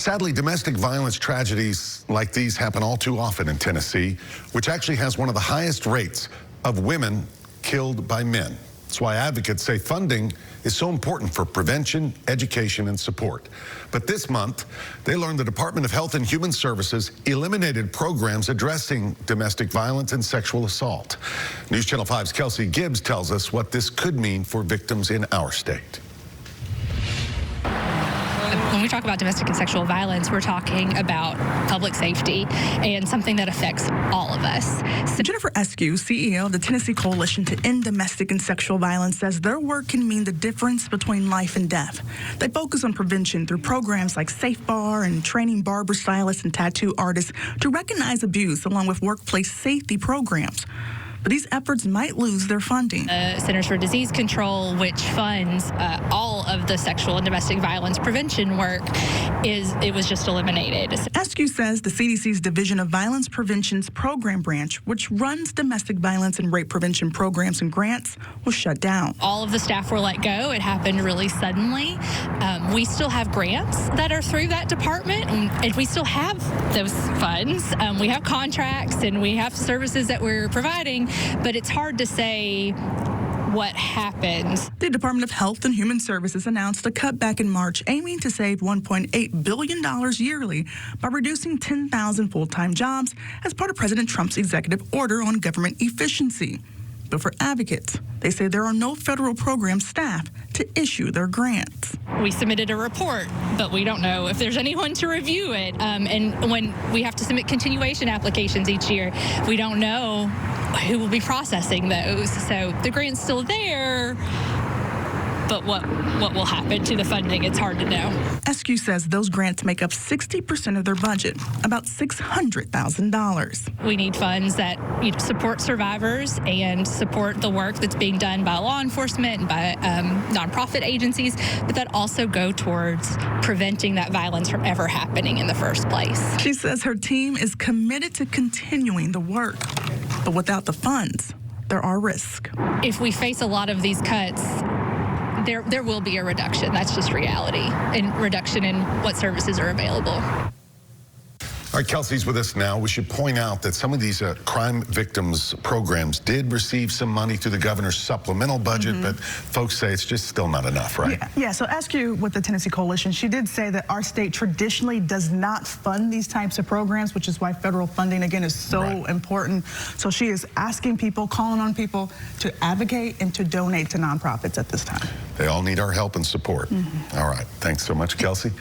Sadly, domestic violence tragedies like these happen all too often in Tennessee, which actually has one of the highest rates of women killed by men. That's why advocates say funding is so important for prevention, education, and support. But this month, they learned the Department of Health and Human Services eliminated programs addressing domestic violence and sexual assault. News Channel 5's Kelsey Gibbs tells us what this could mean for victims in our state. When we talk about domestic and sexual violence, we're talking about public safety and something that affects all of us. So Jennifer Eskew, CEO of the Tennessee Coalition to End Domestic and Sexual Violence, says their work can mean the difference between life and death. They focus on prevention through programs like Safe Bar and training barber stylists and tattoo artists to recognize abuse, along with workplace safety programs. But these efforts might lose their funding. Centers for Disease Control, which funds all of the sexual and domestic violence prevention work, it was just eliminated. Eskew says the CDC's Division of Violence Prevention's program branch, which runs domestic violence and rape prevention programs and grants, was shut down. All of the staff were let go. It happened really suddenly. We still have grants that are through that department, and we still have those funds. We have contracts and we have services that we're providing, but it's hard to say what happened. The Department of Health and Human Services announced a cutback in March, aiming to save $1.8 billion yearly by reducing 10,000 full-time jobs as part of President Trump's executive order on government efficiency. But for advocates, they say there are no federal program staff to issue their grants. We submitted a report, but we don't know if there's anyone to review it. And when we have to submit continuation applications each year, we don't know who will be processing those. So the grant's still there, but what will happen to the funding, it's hard to know. Eskew says those grants make up 60% of their budget, about $600,000. We need funds that support survivors and support the work that's being done by law enforcement and by nonprofit agencies, but that also go towards preventing that violence from ever happening in the first place. She says her team is committed to continuing the work, but without the funds, there are risks. If we face a lot of these cuts, there will be a reduction. That's just reality, and reduction in what services are available. All right, Kelsey's with us now. We should point out that some of these crime victims programs did receive some money through the governor's supplemental budget, but folks say it's just still not enough, right? Yeah, so Eskew with the Tennessee Coalition, she did say that our state traditionally does not fund these types of programs, which is why federal funding, again, is so important. So she is asking people, calling on people to advocate and to donate to nonprofits at this time. They all need our help and support. All right, thanks so much, Kelsey.